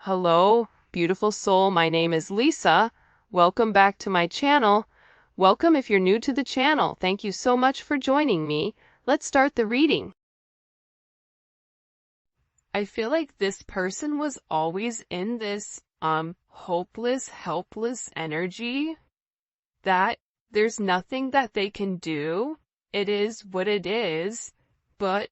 Hello, beautiful soul. My name is Lisa. Welcome back to my channel. Welcome if you're new to the channel. Thank you so much for joining me. Let's start the reading. I feel like this person was always in this hopeless, helpless energy that there's nothing that they can do. It is what it is, but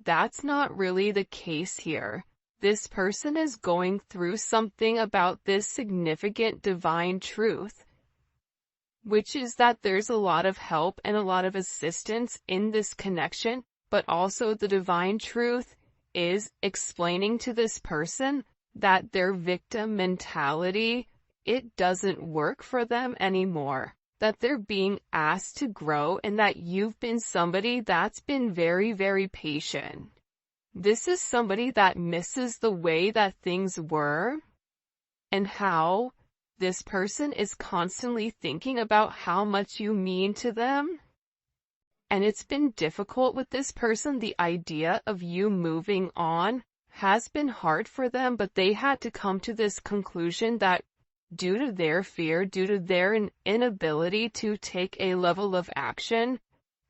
that's not really the case here. This person is going through something about this significant divine truth, which is that there's a lot of help and a lot of assistance in this connection, but also the divine truth is explaining to this person that their victim mentality, it doesn't work for them anymore, that they're being asked to grow, and that you've been somebody that's been very, very patient. This is somebody that misses the way that things were and how this person is constantly thinking about how much you mean to them. And it's been difficult with this person. The idea of you moving on has been hard for them, but they had to come to this conclusion that due to their fear, due to their inability to take a level of action,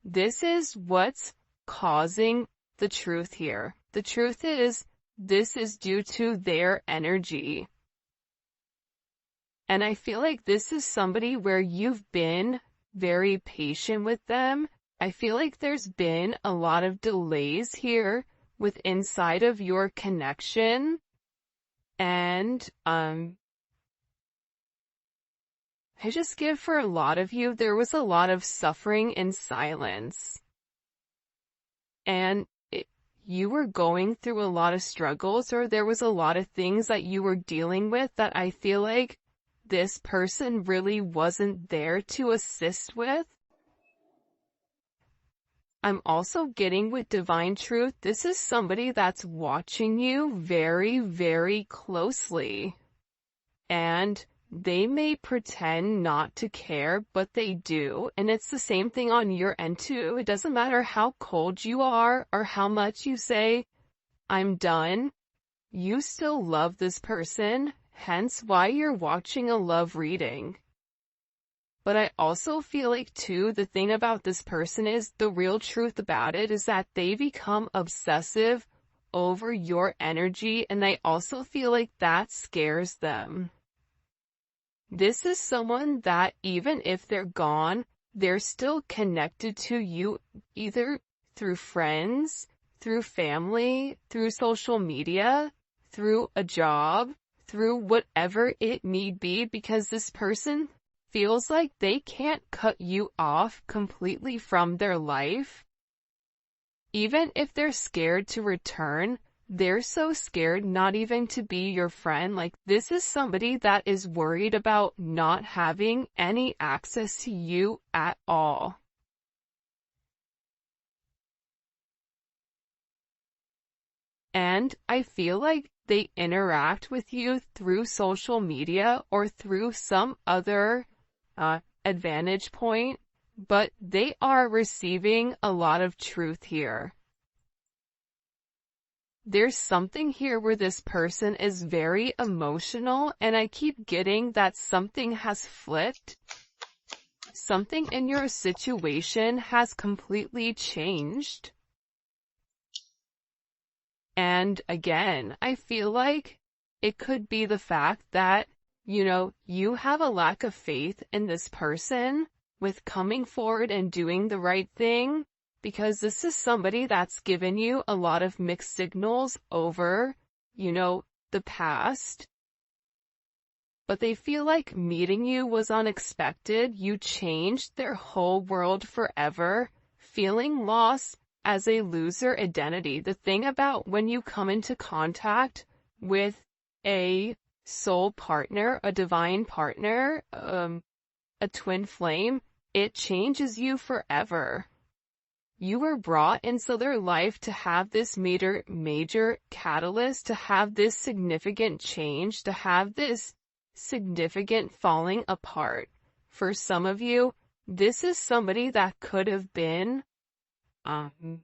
this is what's causing the truth here. The truth is, this is due to their energy. And I feel like this is somebody where you've been very patient with them. I feel like there's been a lot of delays here with inside of your connection. And, I just give for a lot of you, there was a lot of suffering in silence. And you were going through a lot of struggles, or there was a lot of things that you were dealing with that I feel like this person really wasn't there to assist with. I'm also getting with divine truth, this is somebody that's watching you very, very closely. And they may pretend not to care, but they do. And it's the same thing on your end too. It doesn't matter how cold you are or how much you say, I'm done. You still love this person, hence why you're watching a love reading. But I also feel like too, the thing about this person is, the real truth about it is that they become obsessive over your energy, and I also feel like that scares them. This is someone that even if they're gone, they're still connected to you, either through friends, through family, through social media, through a job, through whatever it may be, because this person feels like they can't cut you off completely from their life. Even if they're scared to return, they're so scared not even to be your friend. Like, this is somebody that is worried about not having any access to you at all. And I feel like they interact with you through social media or through some other advantage point, but they are receiving a lot of truth here. There's something here where this person is very emotional, and I keep getting that something has flipped. Something in your situation has completely changed. And again, I feel like it could be the fact that, you have a lack of faith in this person with coming forward and doing the right thing, because this is somebody that's given you a lot of mixed signals over, the past. But they feel like meeting you was unexpected. You changed their whole world forever, feeling lost as a loser identity. The thing about when you come into contact with a soul partner, a divine partner, a twin flame, it changes you forever. You were brought into their life to have this major catalyst, to have this significant change, to have this significant falling apart. For some of you, this is somebody that could have been in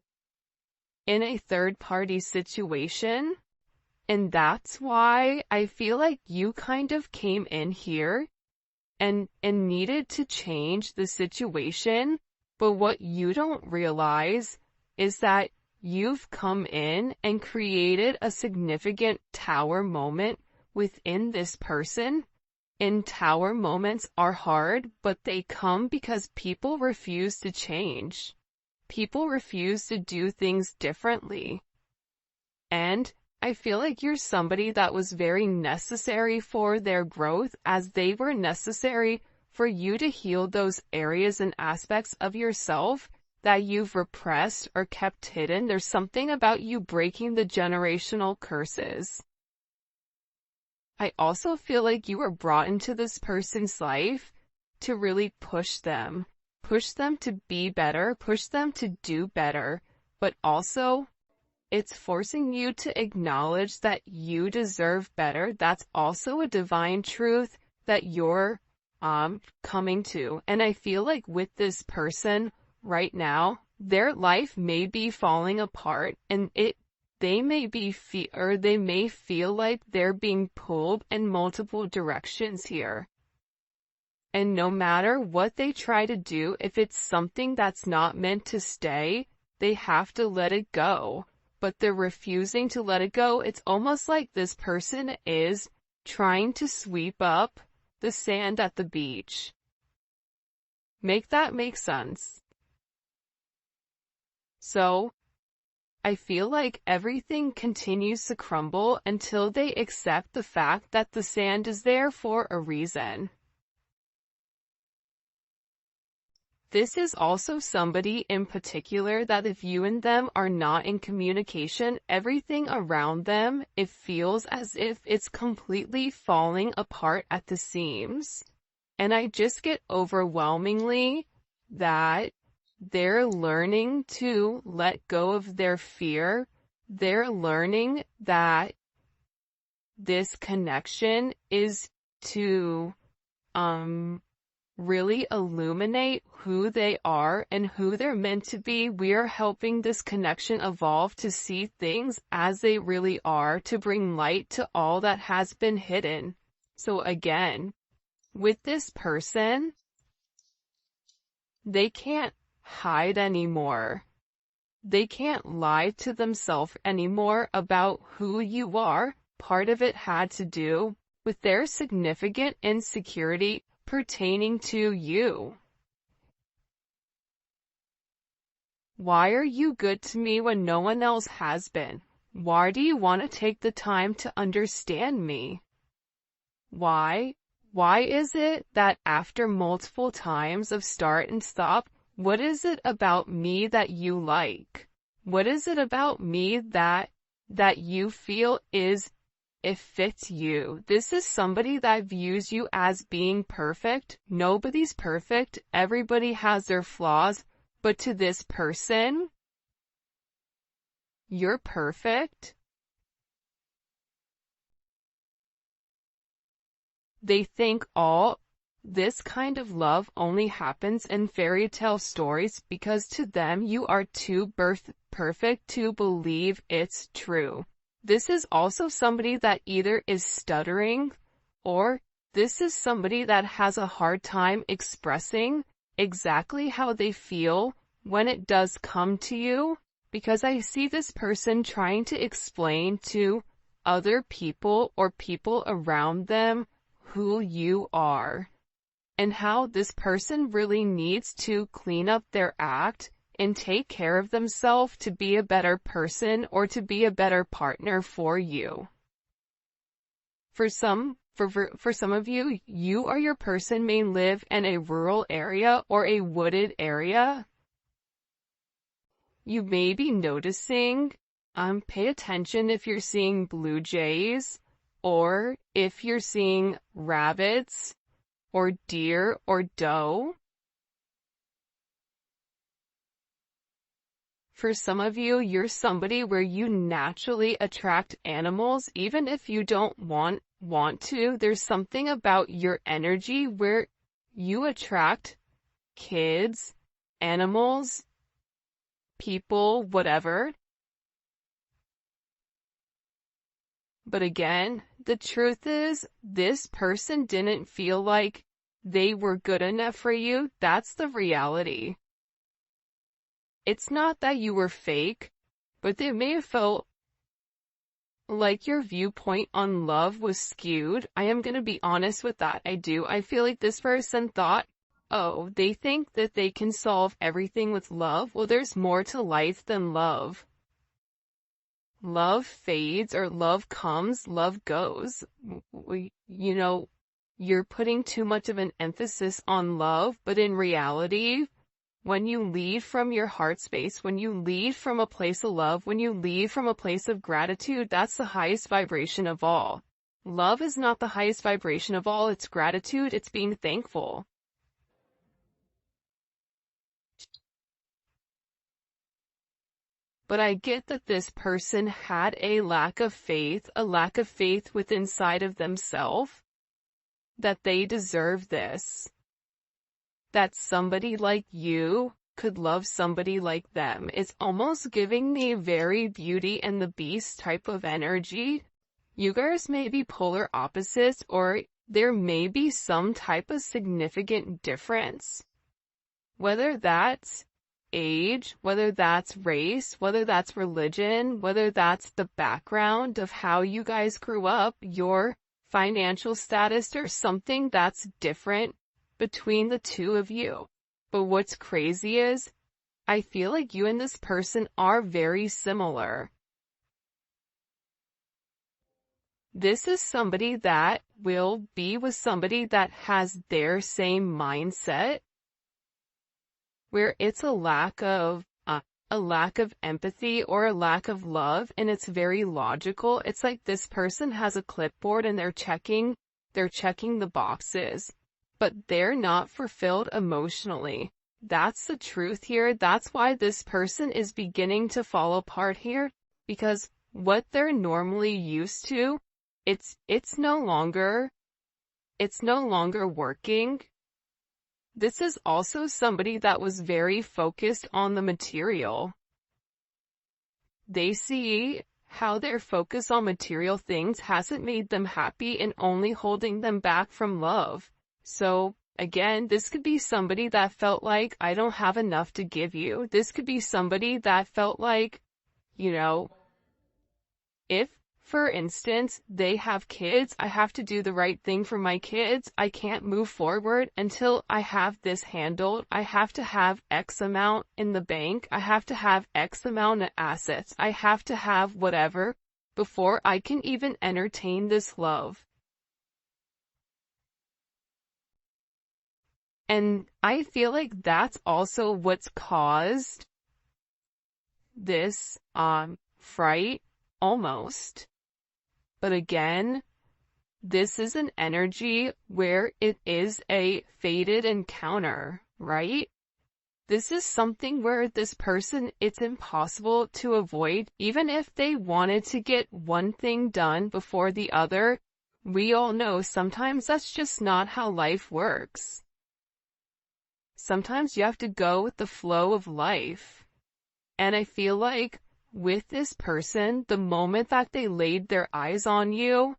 a third-party situation, And that's why I feel like you kind of came in here and needed to change the situation. But what you don't realize is that you've come in and created a significant tower moment within this person. And tower moments are hard, but they come because people refuse to change. People refuse to do things differently. And I feel like you're somebody that was very necessary for their growth, as they were necessary for you to heal those areas and aspects of yourself that you've repressed or kept hidden. There's something about you breaking the generational curses. I also feel like you were brought into this person's life to really push them to be better, push them to do better, but also it's forcing you to acknowledge that you deserve better. That's also a divine truth that you're coming to. And I feel like with this person right now, their life may be falling apart, and they may feel like they're being pulled in multiple directions here. And no matter what they try to do, if it's something that's not meant to stay, they have to let it go. But they're refusing to let it go. It's almost like this person is trying to sweep up the sand at the beach. Make that make sense? So, I feel like everything continues to crumble until they accept the fact that the sand is there for a reason. This is also somebody in particular that if you and them are not in communication, everything around them, it feels as if it's completely falling apart at the seams. And I just get overwhelmingly that they're learning to let go of their fear. They're learning that this connection is to, really illuminate who they are and who they're meant to be. We're helping this connection evolve to see things as they really are, to bring light to all that has been hidden. So again, with this person, they can't hide anymore. They can't lie to themselves anymore about who you are. Part of it had to do with their significant insecurity pertaining to you. Why are you good to me when no one else has been? Why do you want to take the time to understand me? Why? Why is it that after multiple times of start and stop, what is it about me that you like? What is it about me that you feel it fits you? This is somebody that views you as being perfect. Nobody's perfect. Everybody has their flaws. But to this person, you're perfect. They think all this kind of love only happens in fairy tale stories because to them you are too perfect to believe it's true. This is also somebody that either is stuttering, or this is somebody that has a hard time expressing exactly how they feel when it does come to you, because I see this person trying to explain to other people or people around them who you are, and how this person really needs to clean up their act and take care of themselves to be a better person or to be a better partner for you. For some of you, you or your person may live in a rural area or a wooded area. You may be noticing, pay attention if you're seeing blue jays, or if you're seeing rabbits, or deer, or doe. For some of you, you're somebody where you naturally attract animals, even if you don't want to. There's something about your energy where you attract kids, animals, people, whatever. But again, the truth is, this person didn't feel like they were good enough for you. That's the reality. It's not that you were fake, but they may have felt like your viewpoint on love was skewed. I am gonna be honest with that. I feel like this person thought, oh, they think that they can solve everything with love. Well, there's more to life than love. Love fades, or love comes, love goes. You're putting too much of an emphasis on love, but in reality, when you lead from your heart space, when you lead from a place of love, when you lead from a place of gratitude, that's the highest vibration of all. Love is not the highest vibration of all, it's gratitude, it's being thankful. But I get that this person had a lack of faith with inside of themselves, that they deserve this. That somebody like you could love somebody like them. It's almost giving me very Beauty and the Beast type of energy. You guys may be polar opposites, or there may be some type of significant difference. Whether that's age, whether that's race, whether that's religion, whether that's the background of how you guys grew up, your financial status, or something that's different between the two of you. But what's crazy is, I feel like you and this person are very similar. This is somebody that will be with somebody that has their same mindset, where it's a lack of empathy or a lack of love, and it's very logical. It's like this person has a clipboard and they're checking the boxes, but they're not fulfilled emotionally. That's the truth here. That's why this person is beginning to fall apart here, because what they're normally used to, it's no longer working. This is also somebody that was very focused on the material. They see how their focus on material things hasn't made them happy and only holding them back from love. So, again, this could be somebody that felt like, I don't have enough to give you. This could be somebody that felt like, if, for instance, they have kids, I have to do the right thing for my kids. I can't move forward until I have this handled. I have to have X amount in the bank. I have to have X amount of assets. I have to have whatever before I can even entertain this love. And I feel like that's also what's caused this, fright, almost. But again, this is an energy where it is a fated encounter, right? This is something where this person, it's impossible to avoid. Even if they wanted to get one thing done before the other, we all know sometimes that's just not how life works. Sometimes you have to go with the flow of life. And I feel like with this person, the moment that they laid their eyes on you,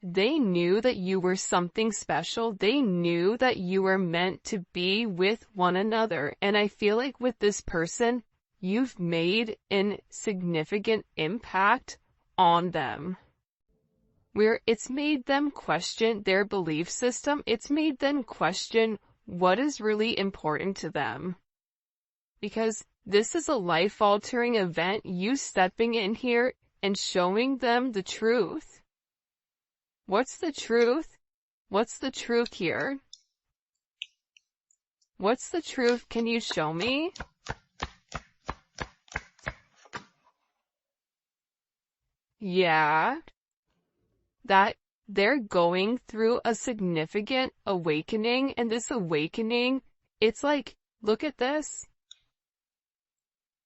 they knew that you were something special. They knew that you were meant to be with one another. And I feel like with this person, you've made a significant impact on them, where it's made them question their belief system. It's made them question what is really important to them. Because this is a life-altering event, you stepping in here and showing them the truth. What's the truth? What's the truth here? What's the truth? Can you show me? Yeah. That they're going through a significant awakening, and this awakening, it's like, look at this.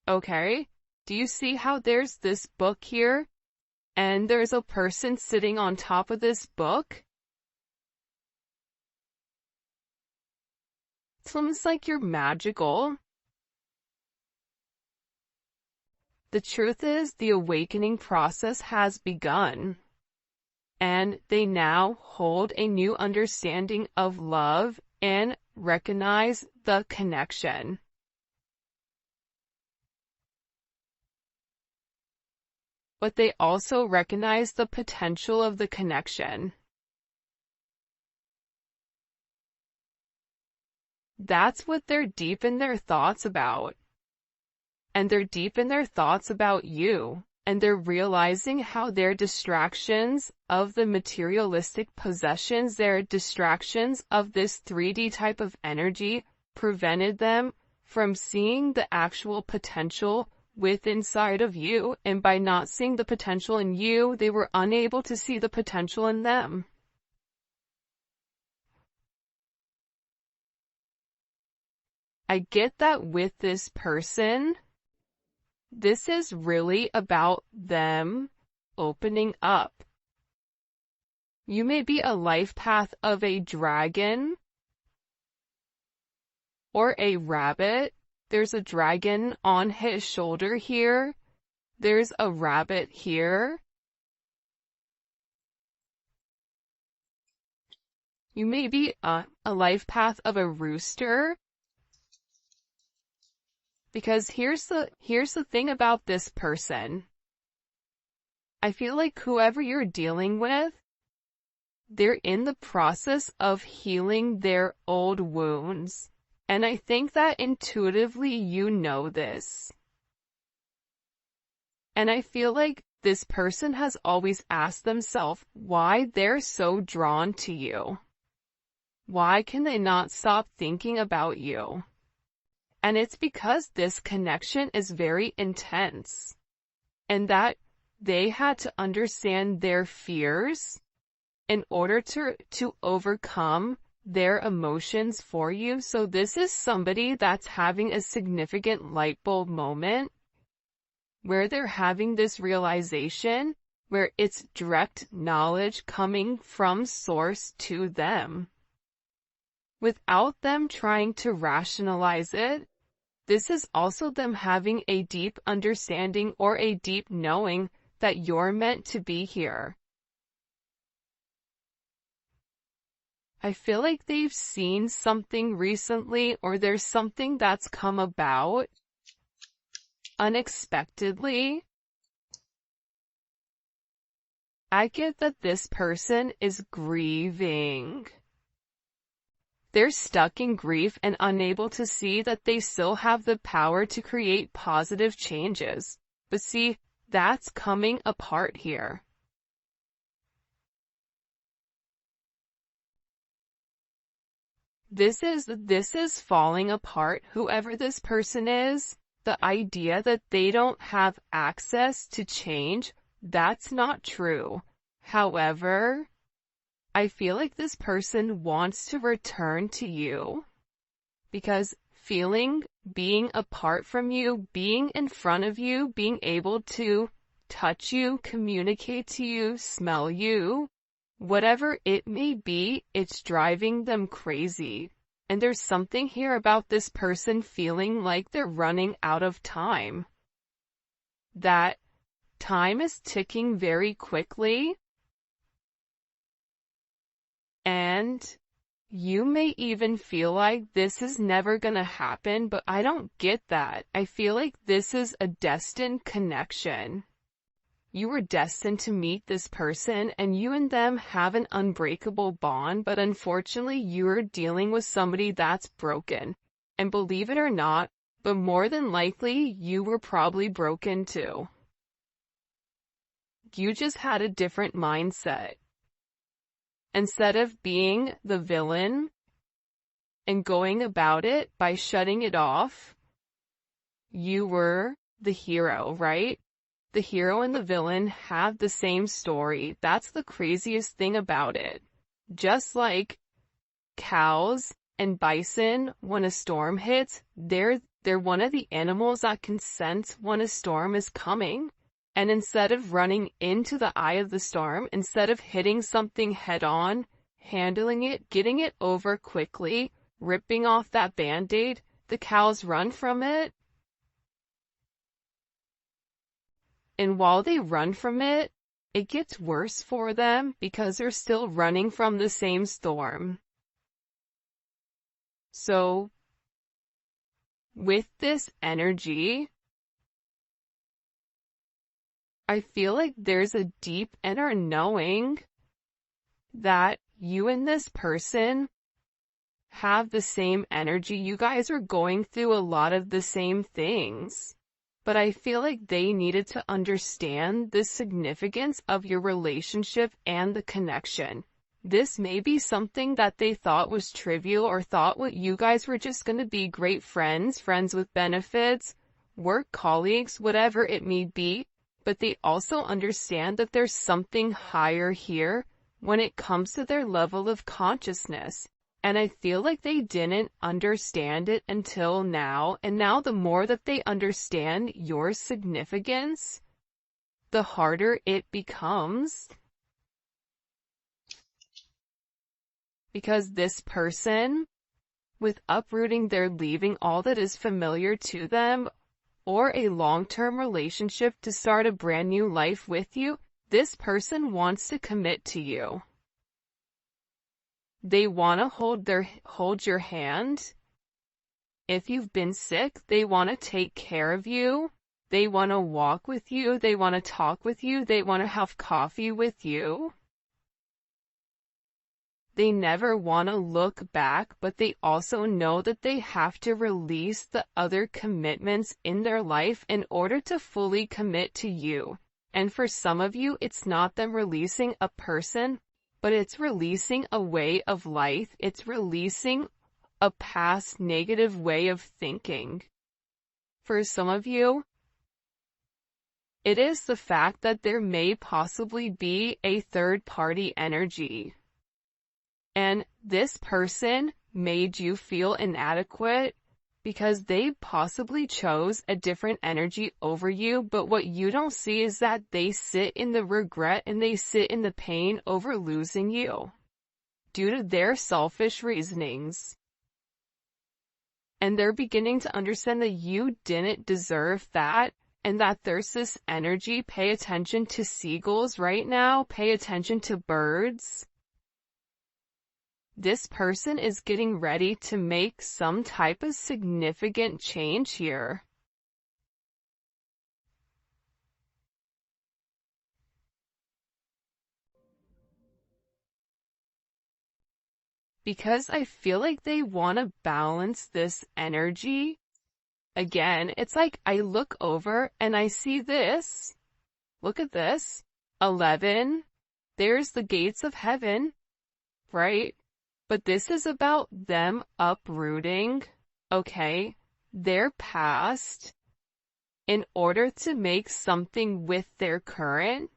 Okay, do you see how there's this book here, and there's a person sitting on top of this book? It's almost like you're magical. The truth is, the awakening process has begun, and they now hold a new understanding of love and recognize the connection. But they also recognize the potential of the connection. That's what they're deep in their thoughts about. And they're deep in their thoughts about you. And they're realizing how their distractions of the materialistic possessions, their distractions of this 3D type of energy, prevented them from seeing the actual potential within inside of you. And by not seeing the potential in you, they were unable to see the potential in them. I get that with this person, this is really about them opening up. You may be a life path of a dragon or a rabbit. There's a dragon on his shoulder here. There's a rabbit here. You may be a life path of a rooster. Because here's the thing about this person. I feel like whoever you're dealing with, they're in the process of healing their old wounds. And I think that intuitively you know this. And I feel like this person has always asked themselves why they're so drawn to you. Why can they not stop thinking about you? And it's because this connection is very intense, and that they had to understand their fears in order to overcome their emotions for you. So this is somebody that's having a significant light bulb moment where they're having this realization where it's direct knowledge coming from source to them without them trying to rationalize it. This is also them having a deep understanding or a deep knowing that you're meant to be here. I feel like they've seen something recently, or there's something that's come about unexpectedly. I get that this person is grieving. They're stuck in grief and unable to see that they still have the power to create positive changes. But see, that's coming apart here. This is falling apart. Whoever this person is, the idea that they don't have access to change, that's not true. However, I feel like this person wants to return to you because being apart from you, being in front of you, being able to touch you, communicate to you, smell you, whatever it may be, it's driving them crazy. And there's something here about this person feeling like they're running out of time. That time is ticking very quickly. And you may even feel like this is never gonna happen, but I don't get that. I feel like this is a destined connection. You were destined to meet this person, and you and them have an unbreakable bond, but unfortunately you're dealing with somebody that's broken. And believe it or not, but more than likely you were probably broken too. You just had a different mindset. Instead of being the villain and going about it by shutting it off, you were the hero, right? The hero and the villain have the same story. That's the craziest thing about it. Just like cows and bison, when a storm hits, they're one of the animals that can sense when a storm is coming. And instead of running into the eye of the storm, instead of hitting something head on, handling it, getting it over quickly, ripping off that band-aid, the cows run from it. And while they run from it, it gets worse for them because they're still running from the same storm. So, with this energy, I feel like there's a deep inner knowing that you and this person have the same energy. You guys are going through a lot of the same things. But I feel like they needed to understand the significance of your relationship and the connection. This may be something that they thought was trivial or thought what you guys were just going to be great friends, friends with benefits, work colleagues, whatever it may be. But they also understand that there's something higher here when it comes to their level of consciousness. And I feel like they didn't understand it until now, and now the more that they understand your significance, the harder it becomes. Because this person, with uprooting, they're leaving all that is familiar to them, or a long-term relationship to start a brand new life with you, this person wants to commit to you. They want to hold your hand. If you've been sick, they want to take care of you. They want to walk with you. They want to talk with you. They want to have coffee with you. They never want to look back, but they also know that they have to release the other commitments in their life in order to fully commit to you. And for some of you, it's not them releasing a person, but it's releasing a way of life. It's releasing a past negative way of thinking. For some of you, it is the fact that there may possibly be a third-party energy. And this person made you feel inadequate because they possibly chose a different energy over you, but what you don't see is that they sit in the regret and they sit in the pain over losing you due to their selfish reasonings. And they're beginning to understand that you didn't deserve that, and that there's this energy. Pay attention to seagulls right now. Pay attention to birds. This person is getting ready to make some type of significant change here. Because I feel like they want to balance this energy. Again, it's like I look over and I see this. Look at this. 11. There's the gates of heaven, right? But this is about them uprooting, okay, their past in order to make something with their current,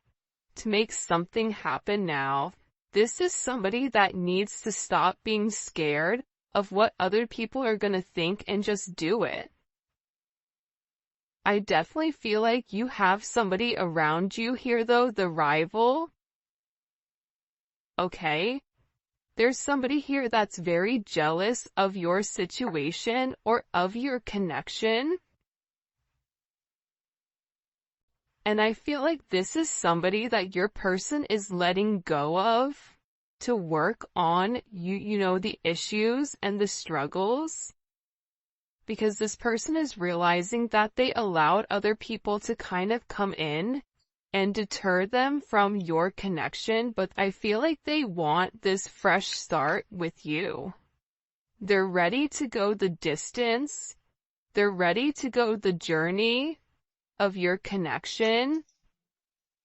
to make something happen now. This is somebody that needs to stop being scared of what other people are going to think and just do it. I definitely feel like you have somebody around you here though, the rival. Okay? There's somebody here that's very jealous of your situation or of your connection. And I feel like this is somebody that your person is letting go of to work on you know, the issues and the struggles. Because this person is realizing that they allowed other people to kind of come in and deter them from your connection, but I feel like they want this fresh start with you. They're ready to go the distance. They're ready to go the journey of your connection,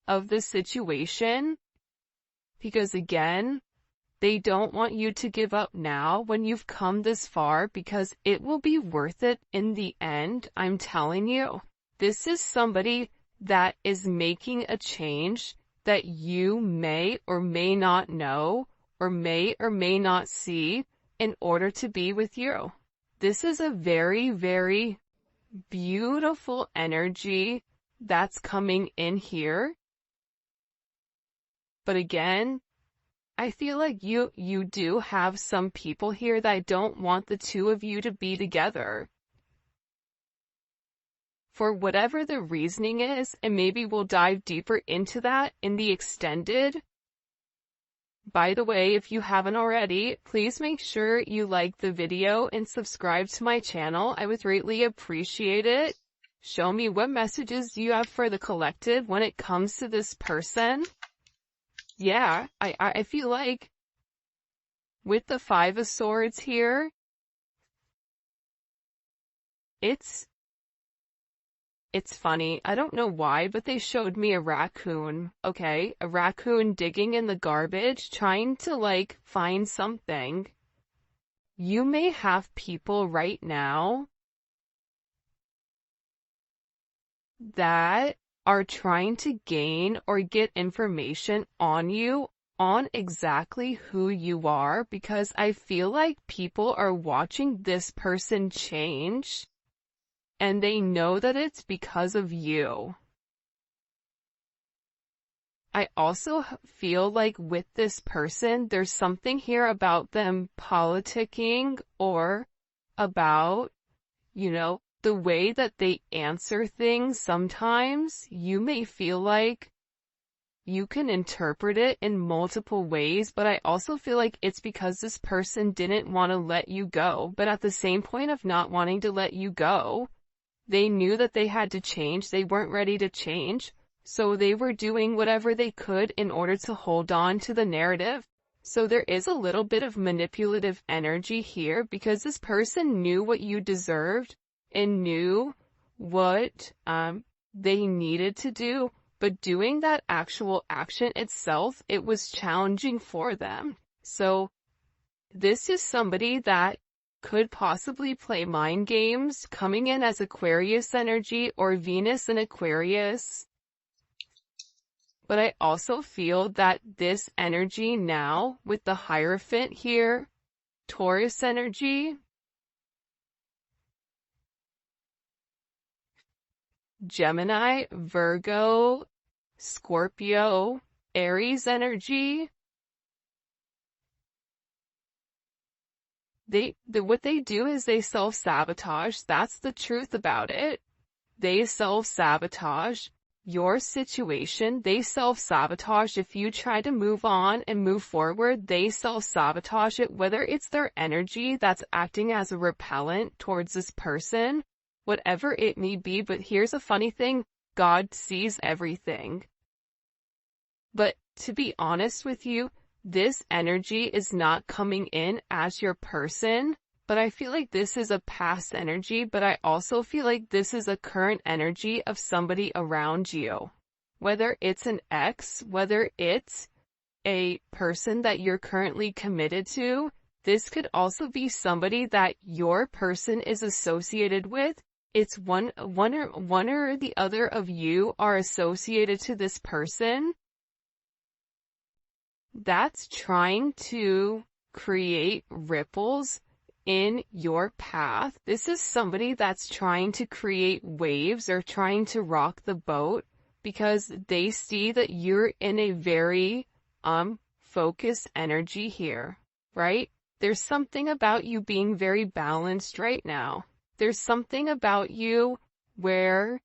of the situation, because again, they don't want you to give up now when you've come this far, because it will be worth it in the end, I'm telling you. This is somebody that is making a change that you may or may not know or may not see in order to be with you. This is a very, very beautiful energy that's coming in here. But again, I feel like you do have some people here that don't want the two of you to be together. for whatever the reasoning is, and maybe we'll dive deeper into that in the extended. By the way, if you haven't already, please make sure you like the video and subscribe to my channel. I would greatly appreciate it. Show me what messages you have for the collective when it comes to this person. Yeah, I feel like with the Five of Swords here, it's funny. I don't know why, but they showed me a raccoon, okay? A raccoon digging in the garbage, trying to, like, find something. You may have people right now that are trying to gain or get information on you, on exactly who you are, because I feel like people are watching this person change, and they know that it's because of you. I also feel like with this person, there's something here about them politicking or about, the way that they answer things. Sometimes you may feel like you can interpret it in multiple ways, but I also feel like it's because this person didn't want to let you go. But at the same point of not wanting to let you go, they knew that they had to change. They weren't ready to change. So they were doing whatever they could in order to hold on to the narrative. So there is a little bit of manipulative energy here because this person knew what you deserved and knew what they needed to do, but doing that actual action itself, it was challenging for them. So this is somebody that could possibly play mind games, coming in as Aquarius energy or Venus in Aquarius. But I also feel that this energy now, with the Hierophant here, Taurus energy, Gemini, Virgo, Scorpio, Aries energy, what they do is they self-sabotage. That's the truth about it. They self-sabotage your situation. They self-sabotage. If you try to move on and move forward, they self-sabotage it, whether it's their energy that's acting as a repellent towards this person, whatever it may be. But here's a funny thing. God sees everything. But to be honest with you, this energy is not coming in as your person, but I feel like this is a past energy, but I also feel like this is a current energy of somebody around you. Whether it's an ex, whether it's a person that you're currently committed to, this could also be somebody that your person is associated with. It's one or the other of you are associated to this person that's trying to create ripples in your path. This is somebody that's trying to create waves or trying to rock the boat because they see that you're in a very focused energy here, right? There's something about you being very balanced right now. There's something about you where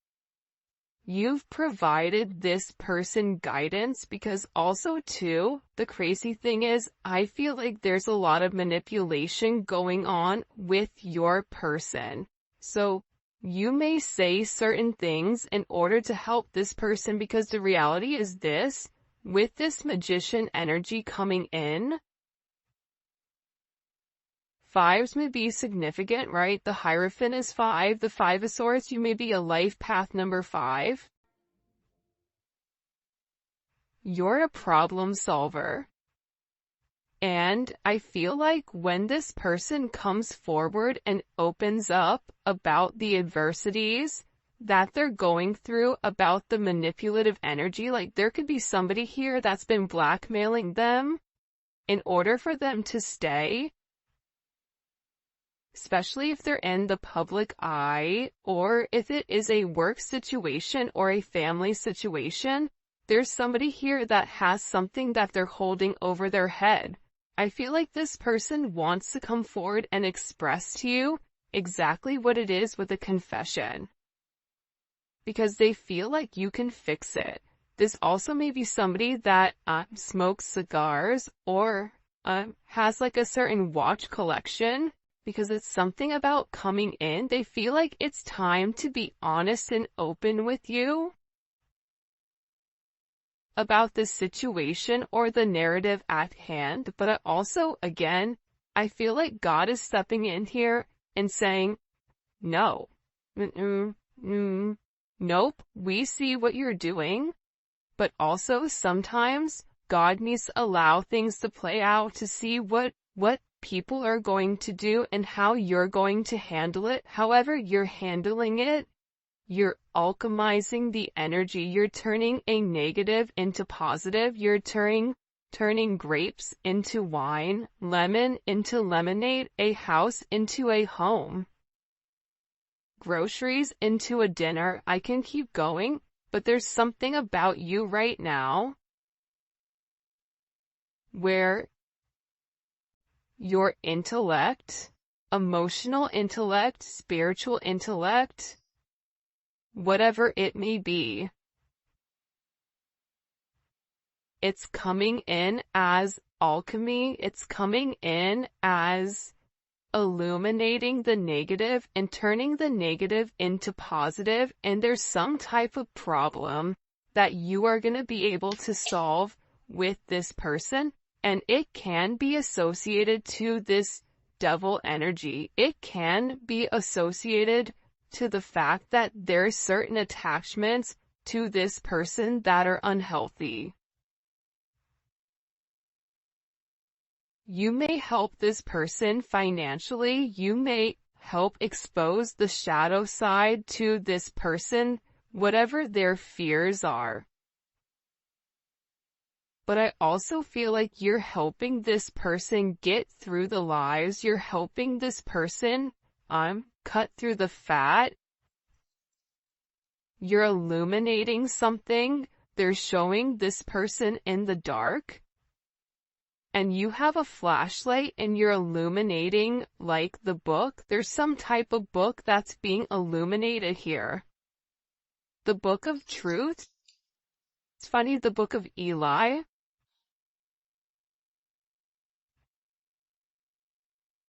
you've provided this person guidance, because also too, the crazy thing is, I feel like there's a lot of manipulation going on with your person. So you may say certain things in order to help this person, because the reality is this, with this Magician energy coming in, fives may be significant, right? The Hierophant is 5. The Five of Swords, you may be a life path number 5. You're a problem solver. And I feel like when this person comes forward and opens up about the adversities that they're going through, about the manipulative energy, like there could be somebody here that's been blackmailing them in order for them to stay, especially if they're in the public eye, or if it is a work situation or a family situation, there's somebody here that has something that they're holding over their head. I feel like this person wants to come forward and express to you exactly what it is with a confession. because they feel like you can fix it. This also may be somebody that smokes cigars or has like a certain watch collection, because it's something about coming in. They feel like it's time to be honest and open with you about the situation or the narrative at hand. But I also, again, I feel like God is stepping in here and saying, no, nope, we see what you're doing. But also sometimes God needs to allow things to play out to see what people are going to do and how you're going to handle it. However you're handling it, you're alchemizing the energy. You're turning a negative into positive. You're turning grapes into wine, lemon into lemonade, a house into a home, groceries into a dinner. I can keep going, but there's something about you right now where your intellect, emotional intellect, spiritual intellect, whatever it may be, it's coming in as alchemy. It's coming in as illuminating the negative and turning the negative into positive. And there's some type of problem that you are going to be able to solve with this person. And it can be associated to this devil energy. It can be associated to the fact that there's certain attachments to this person that are unhealthy. You may help this person financially. You may help expose the shadow side to this person, whatever their fears are. But I also feel like you're helping this person get through the lies. You're helping this person cut through the fat. You're illuminating something. They're showing this person in the dark. And you have a flashlight and you're illuminating like the book. There's some type of book that's being illuminated here. The book of truth. It's funny, the book of Eli.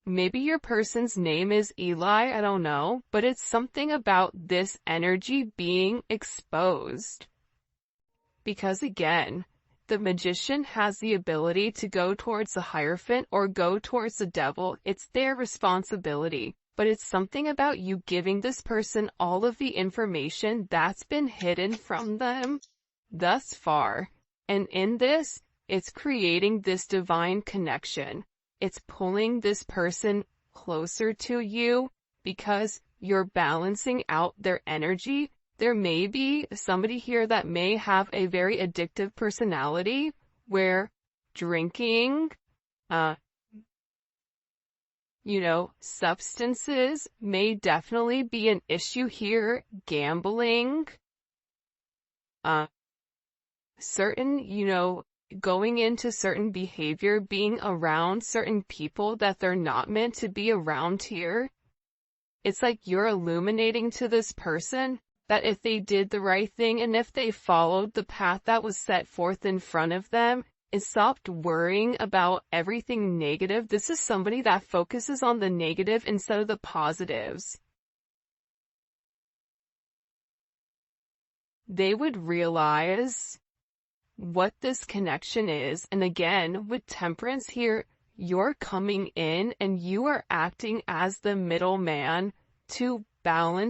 Maybe your person's name is Eli, I don't know, but it's something about this energy being exposed. Because again, the magician has the ability to go towards the Hierophant or go towards the devil. It's their responsibility. But it's something about you giving this person all of the information that's been hidden from them thus far. And in this, it's creating this divine connection. It's pulling this person closer to you because you're balancing out their energy. There may be somebody here that may have a very addictive personality where drinking, substances may definitely be an issue here. Gambling, certain, going into certain behavior, being around certain people that they're not meant to be around here. It's like you're illuminating to this person that if they did the right thing and if they followed the path that was set forth in front of them and stopped worrying about everything negative. This is somebody that focuses on the negative instead of the positives. They would realize what this connection is. And again, with Temperance here, you're coming in and you are acting as the middleman to balance